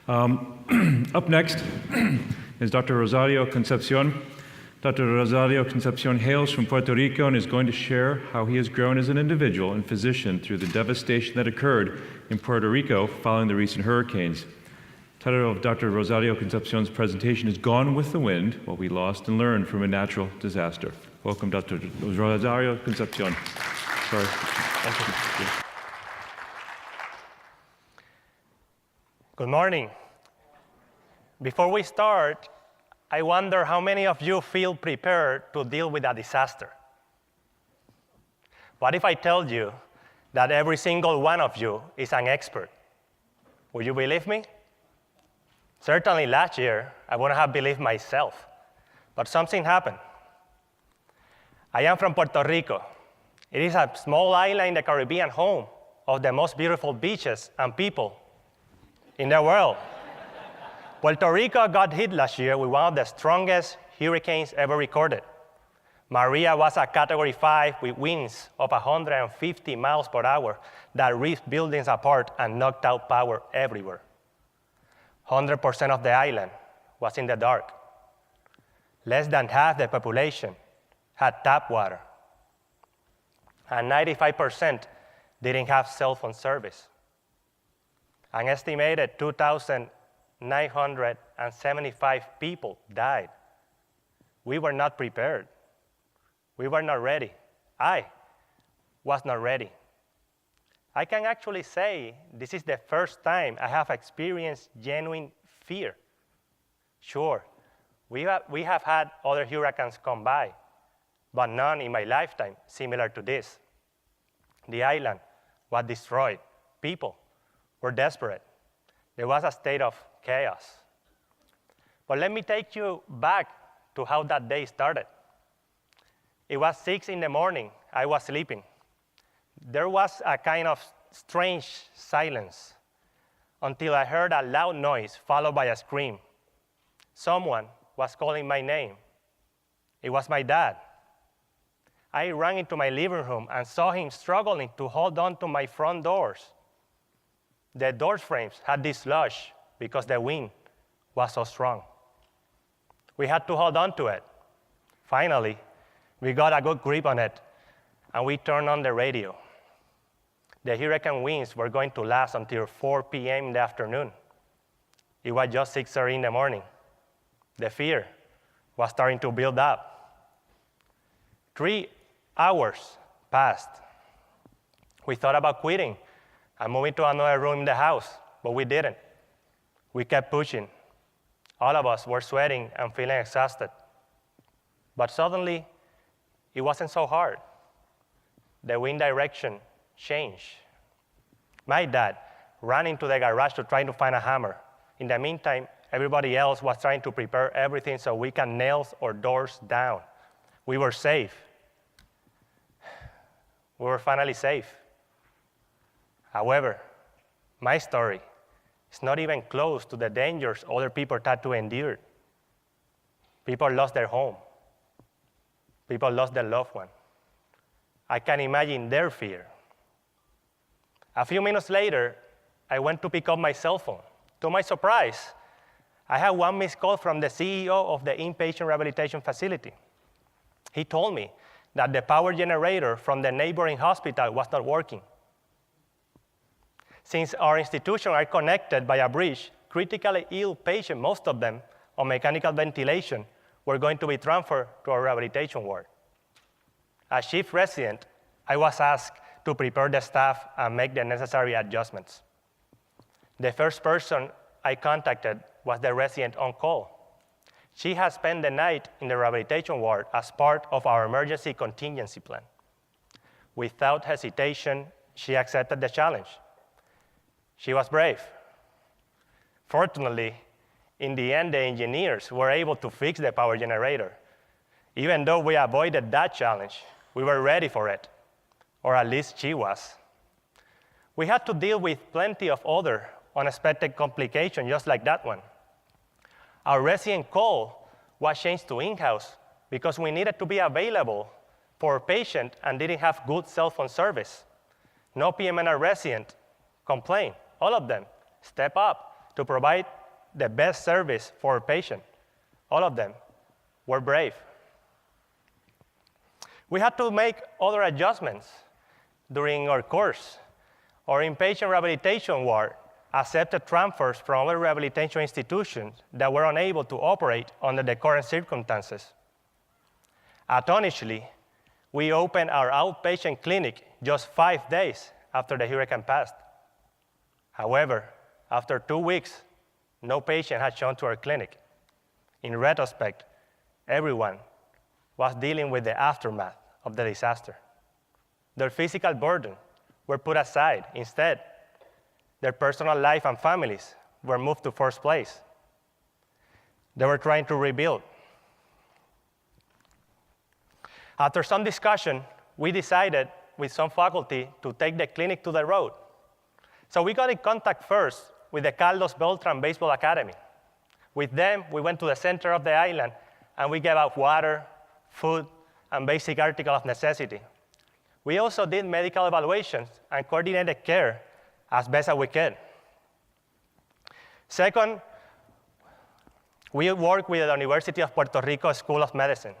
Up next is Dr. Rosario-Concepcion. Dr. Rosario-Concepcion hails from Puerto Rico and is going to share how he has grown as an individual and physician through the devastation that occurred in Puerto Rico following the recent hurricanes. The title of Dr. Rosario-Concepcion's presentation is Gone with the Wind, What We Lost and Learned from a Natural Disaster. Welcome, Dr. Rosario-Concepcion. Sorry. Thank you. Good morning. Before we start, I wonder how many of you feel prepared to deal with a disaster. What if I told you that every single one of you is an expert? Would you believe me? Certainly last year, I wouldn't have believed myself, but something happened. I am from Puerto Rico. It is a small island in the Caribbean, home of the most beautiful beaches and people in the world. Puerto Rico got hit last year with one of the strongest hurricanes ever recorded. Maria was a Category 5 with winds of 150 miles per hour that ripped buildings apart and knocked out power everywhere. 100% of the island was in the dark. Less than half the population had tap water. And 95% didn't have cell phone service. An estimated 2,975 people died. We were not prepared. We were not ready. I was not ready. I can actually say this is the first time I have experienced genuine fear. Sure, we have had other hurricanes come by, but none in my lifetime similar to this. The island was destroyed. People were desperate. There was a state of chaos. But let me take you back to how that day started. It was 6 in the morning. I was sleeping. There was a kind of strange silence until I heard a loud noise followed by a scream. Someone was calling my name. It was my dad. I ran into my living room and saw him struggling to hold on to my front doors. The door frames had dislodged because the wind was so strong. We had to hold on to it. Finally, we got a good grip on it, and we turned on the radio. The hurricane winds were going to last until 4 p.m. in the afternoon. It was just 6:30 in the morning. The fear was starting to build up. 3 hours passed. We thought about quitting and moving to another room in the house, but we didn't. We kept pushing. All of us were sweating and feeling exhausted. But suddenly, it wasn't so hard. The wind direction changed. My dad ran into the garage to try to find a hammer. In the meantime, everybody else was trying to prepare everything so we can nail our doors down. We were safe. We were finally safe. However, my story is not even close to the dangers other people had to endure. People lost their home. People lost their loved one. I can imagine their fear. A few minutes later, I went to pick up my cell phone. To my surprise, I had one missed call from the CEO of the inpatient rehabilitation facility. He told me that the power generator from the neighboring hospital was not working. Since our institutions are connected by a bridge, critically ill patients, most of them on mechanical ventilation, were going to be transferred to our rehabilitation ward. As chief resident, I was asked to prepare the staff and make the necessary adjustments. The first person I contacted was the resident on call. She had spent the night in the rehabilitation ward as part of our emergency contingency plan. Without hesitation, she accepted the challenge. She was brave. Fortunately, in the end, the engineers were able to fix the power generator. Even though we avoided that challenge, we were ready for it, or at least she was. We had to deal with plenty of other unexpected complications just like that one. Our resident call was changed to in-house because we needed to be available for a patient and didn't have good cell phone service. No PM&R resident complained. All of them step up to provide the best service for our patient. All of them were brave. We had to make other adjustments during our course. Our inpatient rehabilitation ward accepted transfers from other rehabilitation institutions that were unable to operate under the current circumstances. Astonishingly, we opened our outpatient clinic just 5 days after the hurricane passed. However, after 2 weeks, no patient had shown to our clinic. In retrospect, everyone was dealing with the aftermath of the disaster. Their physical burden were put aside. Instead, their personal life and families were moved to first place. They were trying to rebuild. After some discussion, we decided with some faculty to take the clinic to the road. So we got in contact first with the Carlos Beltran Baseball Academy. With them, we went to the center of the island, and we gave out water, food, and basic articles of necessity. We also did medical evaluations and coordinated care as best as we could. Second, we worked with the University of Puerto Rico School of Medicine.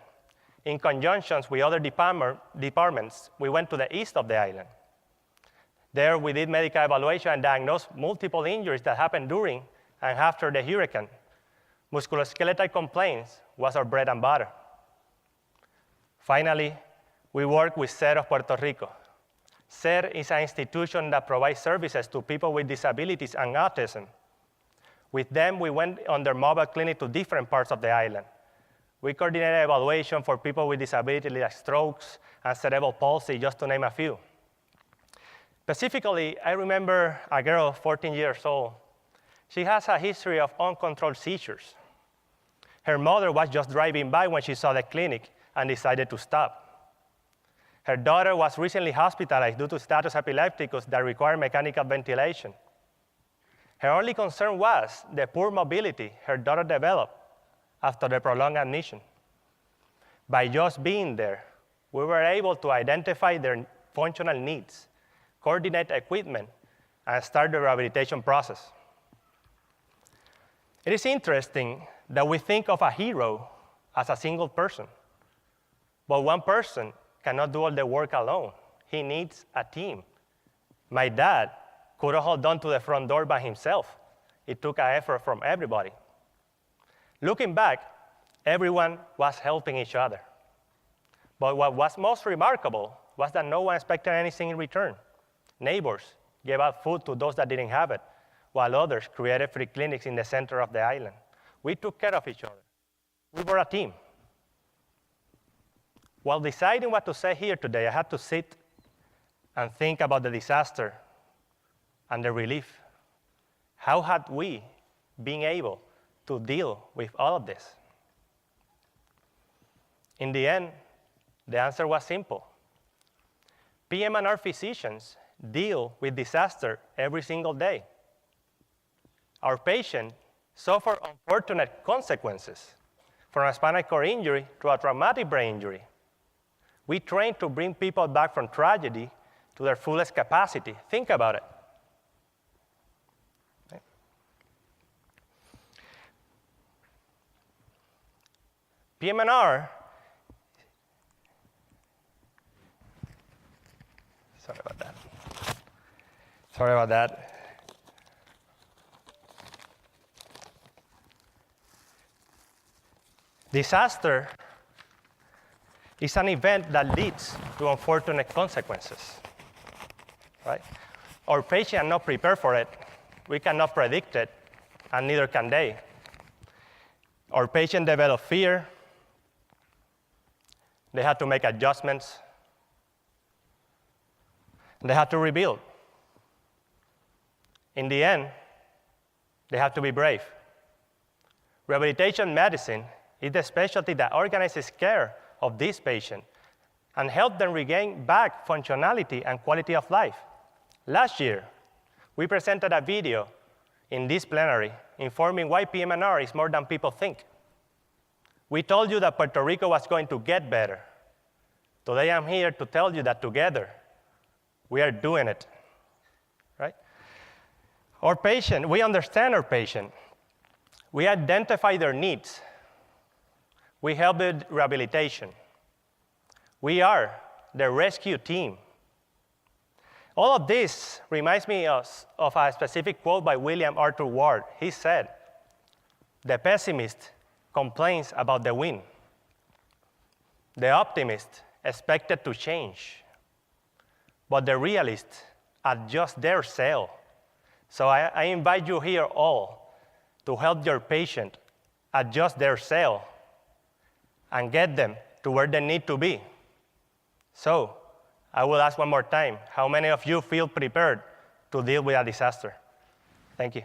In conjunction with other departments, we went to the east of the island. There, we did medical evaluation and diagnosed multiple injuries that happened during and after the hurricane. Musculoskeletal complaints was our bread and butter. Finally, we work with SER of Puerto Rico. SER is an institution that provides services to people with disabilities and autism. With them, we went on their mobile clinic to different parts of the island. We coordinated evaluation for people with disabilities like strokes and cerebral palsy, just to name a few. Specifically, I remember a girl, 14 years old. She has a history of uncontrolled seizures. Her mother was just driving by when she saw the clinic and decided to stop. Her daughter was recently hospitalized due to status epilepticus that required mechanical ventilation. Her only concern was the poor mobility her daughter developed after the prolonged admission. By just being there, we were able to identify their functional needs, coordinate equipment, and start the rehabilitation process. It is interesting that we think of a hero as a single person, but one person cannot do all the work alone. He needs a team. My dad couldn't hold on to the front door by himself. It took an effort from everybody. Looking back, everyone was helping each other. But what was most remarkable was that no one expected anything in return. Neighbors gave out food to those that didn't have it, while others created free clinics in the center of the island. We took care of each other. We were a team. While deciding what to say here today, I had to sit and think about the disaster and the relief. How had we been able to deal with all of this? In the end, the answer was simple. PM&R physicians deal with disaster every single day. Our patients suffer unfortunate consequences, from a spinal cord injury to a traumatic brain injury. We train to bring people back from tragedy to their fullest capacity. Think about it. PM&R, sorry about that. Disaster is an event that leads to unfortunate consequences, right? Our patients are not prepared for it. We cannot predict it, and neither can they. Our patients develop fear. They had to make adjustments. They had to rebuild. In the end, they have to be brave. Rehabilitation medicine is the specialty that organizes care of this patient and helps them regain back functionality and quality of life. Last year, we presented a video in this plenary informing why PM&R is more than people think. We told you that Puerto Rico was going to get better. Today I'm here to tell you that together, we are doing it, right? Our patient, we understand our patient. We identify their needs. We help with rehabilitation. We are the rescue team. All of this reminds me of a specific quote by William Arthur Ward. He said, "The pessimist complains about the wind. The optimist expected to change. But the realist adjusts their sail." So I invite you here all to help your patient adjust their sail and get them to where they need to be. So I will ask one more time, how many of you feel prepared to deal with a disaster? Thank you.